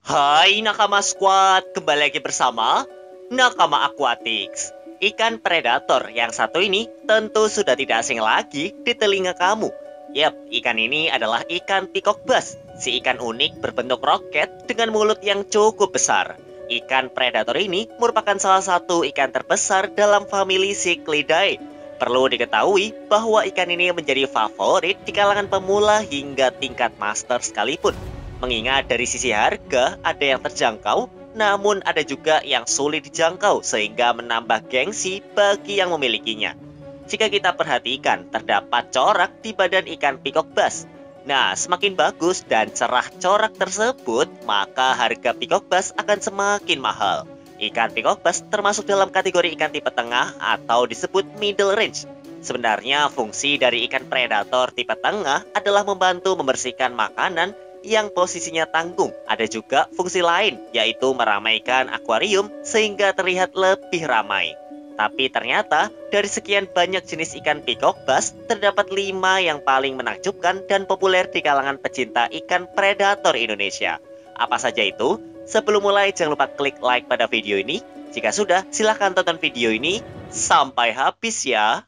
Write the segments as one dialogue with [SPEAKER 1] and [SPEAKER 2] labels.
[SPEAKER 1] Hai Nakama Squad, kembali lagi bersama Nakama Aquatics. Ikan predator yang satu ini tentu sudah tidak asing lagi di telinga kamu. Yap, ikan ini adalah ikan peacock bass, si ikan unik berbentuk roket dengan mulut yang cukup besar. Ikan predator ini merupakan salah satu ikan terbesar dalam famili Cichlidae. Perlu diketahui bahwa ikan ini menjadi favorit di kalangan pemula hingga tingkat master sekalipun. Mengingat dari sisi harga ada yang terjangkau, namun ada juga yang sulit dijangkau sehingga menambah gengsi bagi yang memilikinya. Jika kita perhatikan, terdapat corak di badan ikan peacock bass. Nah, semakin bagus dan cerah corak tersebut, maka harga peacock bass akan semakin mahal. Ikan peacock bass termasuk dalam kategori ikan tipe tengah atau disebut middle range. Sebenarnya fungsi dari ikan predator tipe tengah adalah membantu membersihkan makanan yang posisinya tanggung. Ada juga fungsi lain, yaitu meramaikan akuarium sehingga terlihat lebih ramai. Tapi ternyata dari sekian banyak jenis ikan peacock bass, terdapat 5 yang paling menakjubkan dan populer di kalangan pecinta ikan predator Indonesia. Apa saja itu? Sebelum mulai jangan lupa klik like pada video ini. Jika sudah, silahkan tonton video ini sampai habis ya.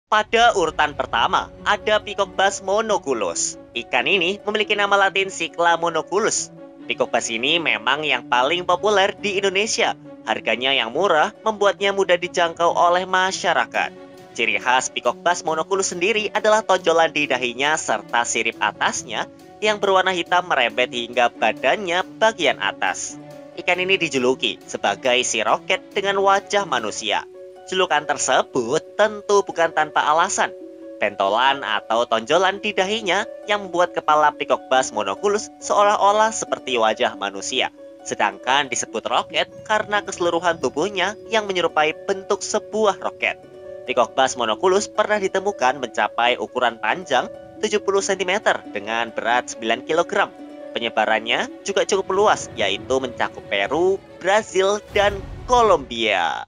[SPEAKER 1] Pada urutan pertama, ada peacock bass monoculus. Ikan ini memiliki nama latin Cichla monoculus. Peacock bass ini memang yang paling populer di Indonesia. Harganya yang murah membuatnya mudah dijangkau oleh masyarakat. Ciri khas peacock bass monoculus sendiri adalah tonjolan di dahinya serta sirip atasnya yang berwarna hitam merembet hingga badannya bagian atas. Ikan ini dijuluki sebagai si roket dengan wajah manusia. Julukan tersebut tentu bukan tanpa alasan. Pentolan atau tonjolan di dahinya yang membuat kepala peacock bass monoculus seolah-olah seperti wajah manusia. Sedangkan disebut roket karena keseluruhan tubuhnya yang menyerupai bentuk sebuah roket. Peacock bass monoculus pernah ditemukan mencapai ukuran panjang 70 cm dengan berat 9 kg. Penyebarannya juga cukup luas, yaitu mencakup Peru, Brazil, dan Kolombia.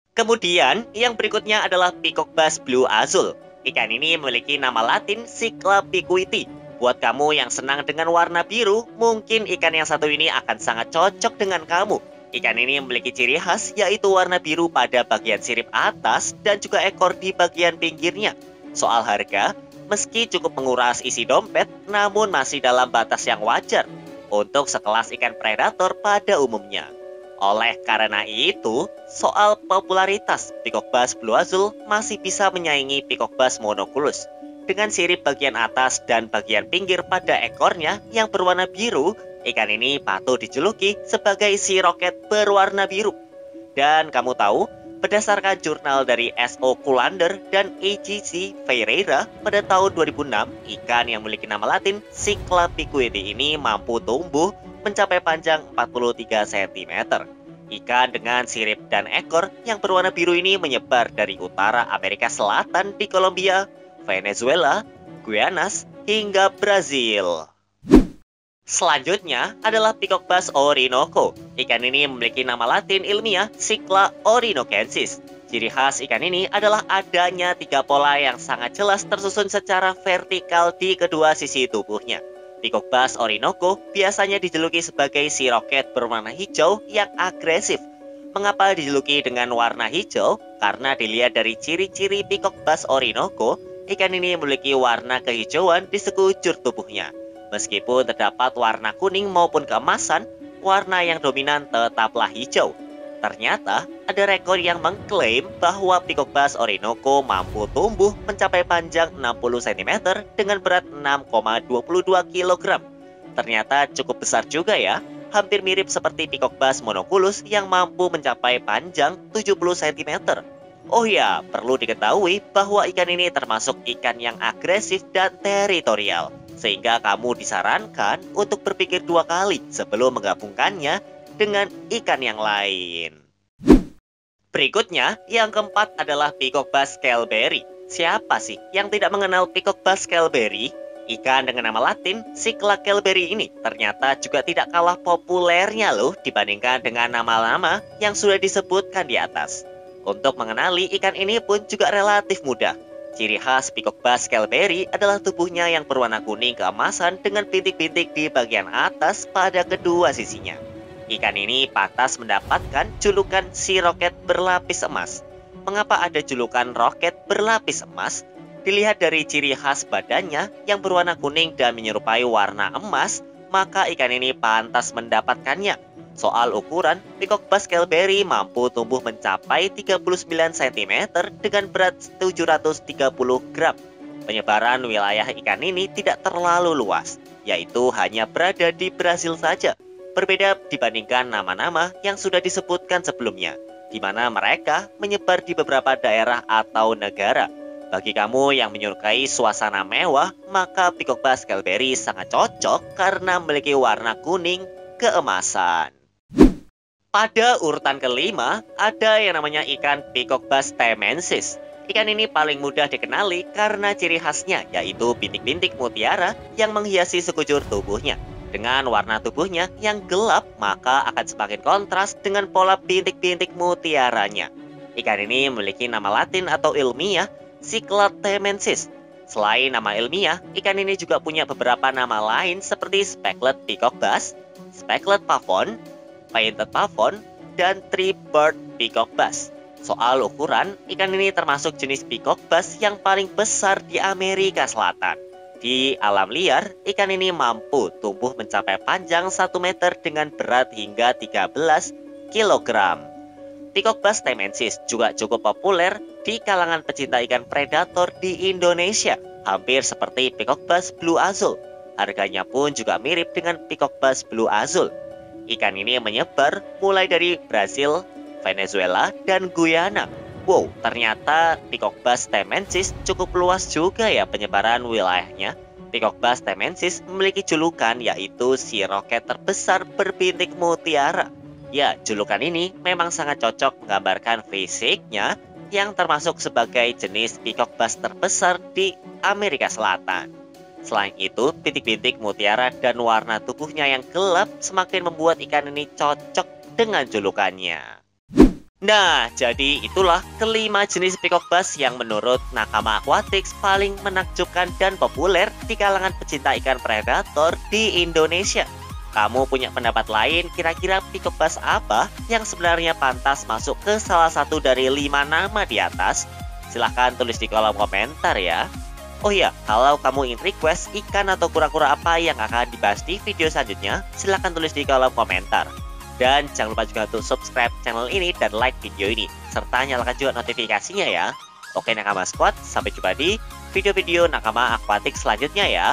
[SPEAKER 1] Kemudian, yang berikutnya adalah peacock bass blue azul. Ikan ini memiliki nama latin Cichla picuity. Buat kamu yang senang dengan warna biru, mungkin ikan yang satu ini akan sangat cocok dengan kamu. Ikan ini memiliki ciri khas yaitu warna biru pada bagian sirip atas dan juga ekor di bagian pinggirnya. Soal harga, meski cukup menguras isi dompet, namun masih dalam batas yang wajar untuk sekelas ikan predator pada umumnya. Oleh karena itu, soal popularitas, peacock bass blue azul masih bisa menyaingi peacock bass monoculus. Dengan sirip bagian atas dan bagian pinggir pada ekornya yang berwarna biru, ikan ini patut dijuluki sebagai si roket berwarna biru. Dan kamu tahu, berdasarkan jurnal dari S.O. Kullander dan E.G.C. Ferreira pada tahun 2006, ikan yang memiliki nama latin Cichla picuity ini mampu tumbuh mencapai panjang 43 cm. Ikan dengan sirip dan ekor yang berwarna biru ini menyebar dari utara Amerika Selatan di Kolombia, Venezuela, Guyana, hingga Brazil. Selanjutnya adalah peacock bass orinoco. Ikan ini memiliki nama latin ilmiah Cichla orinocensis. Ciri khas ikan ini adalah adanya 3 pola yang sangat jelas tersusun secara vertikal di kedua sisi tubuhnya. Peacock bass orinoco biasanya dijuluki sebagai si roket berwarna hijau yang agresif. Mengapa dijuluki dengan warna hijau? Karena dilihat dari ciri-ciri peacock bass orinoco, ikan ini memiliki warna kehijauan di sekujur tubuhnya. Meskipun terdapat warna kuning maupun keemasan, warna yang dominan tetaplah hijau. Ternyata, ada rekor yang mengklaim bahwa peacock bass orinoco mampu tumbuh mencapai panjang 60 cm dengan berat 6,22 kg. Ternyata cukup besar juga ya, hampir mirip seperti peacock bass monoculus yang mampu mencapai panjang 70 cm. Oh ya, perlu diketahui bahwa ikan ini termasuk ikan yang agresif dan teritorial, sehingga kamu disarankan untuk berpikir 2 kali sebelum menggabungkannya dengan ikan yang lain. Berikutnya, yang keempat adalah peacock bass scaleberry. Siapa sih yang tidak mengenal peacock bass scaleberry? Ikan dengan nama latin Cichla scaleberry ini ternyata juga tidak kalah populernya loh dibandingkan dengan nama-nama yang sudah disebutkan di atas. Untuk mengenali ikan ini pun juga relatif mudah. Ciri khas Peacock Bass Skelberry adalah tubuhnya yang berwarna kuning keemasan dengan bintik-bintik di bagian atas pada kedua sisinya. Ikan ini pantas mendapatkan julukan si roket berlapis emas. Mengapa ada julukan roket berlapis emas? Dilihat dari ciri khas badannya yang berwarna kuning dan menyerupai warna emas, maka ikan ini pantas mendapatkannya. Soal ukuran, Peacock Bass Skelberry mampu tumbuh mencapai 39 cm dengan berat 730 gram. Penyebaran wilayah ikan ini tidak terlalu luas, yaitu hanya berada di Brasil saja. Berbeda dibandingkan nama-nama yang sudah disebutkan sebelumnya, di mana mereka menyebar di beberapa daerah atau negara. Bagi kamu yang menyukai suasana mewah, maka Peacock Bass Skelberry sangat cocok karena memiliki warna kuning keemasan. Pada urutan kelima, ada yang namanya ikan Peacock Bass Temensis. Ikan ini paling mudah dikenali karena ciri khasnya, yaitu bintik-bintik mutiara yang menghiasi sekujur tubuhnya. Dengan warna tubuhnya yang gelap, maka akan semakin kontras dengan pola bintik-bintik mutiaranya. Ikan ini memiliki nama latin atau ilmiah, Cyclad temensis. Selain nama ilmiah, ikan ini juga punya beberapa nama lain seperti Speckled Peacock Bass, Speckled Pavon, Painted Pavon, dan Tree-Bird Peacock Bass. Soal ukuran, ikan ini termasuk jenis Peacock Bass yang paling besar di Amerika Selatan. Di alam liar, ikan ini mampu tumbuh mencapai panjang 1 meter dengan berat hingga 13 kg. Peacock Bass Temensis juga cukup populer di kalangan pecinta ikan predator di Indonesia, hampir seperti Peacock Bass Blue Azul. Harganya pun juga mirip dengan Peacock Bass Blue Azul. Ikan ini menyebar mulai dari Brasil, Venezuela, dan Guyana. Wow, ternyata Peacock Bass Temensis cukup luas juga ya penyebaran wilayahnya. Peacock Bass Temensis memiliki julukan yaitu si roket terbesar berbintik mutiara. Ya, julukan ini memang sangat cocok menggambarkan fisiknya yang termasuk sebagai jenis Peacock Bass terbesar di Amerika Selatan. Selain itu, bintik-bintik mutiara dan warna tubuhnya yang gelap semakin membuat ikan ini cocok dengan julukannya. Nah, jadi itulah kelima jenis Peacock Bass yang menurut Nakama Aquatics paling menakjubkan dan populer di kalangan pecinta ikan predator di Indonesia. Kamu punya pendapat lain kira-kira Peacock Bass apa yang sebenarnya pantas masuk ke salah satu dari 5 nama di atas? Silahkan tulis di kolom komentar ya. Oh iya, kalau kamu ingin request ikan atau kura-kura apa yang akan dibahas di video selanjutnya, silahkan tulis di kolom komentar. Dan jangan lupa juga untuk subscribe channel ini dan like video ini, serta nyalakan juga notifikasinya ya. Oke Nakama Squad, sampai jumpa di video-video Nakama Aquatics selanjutnya ya.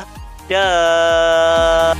[SPEAKER 1] Dah.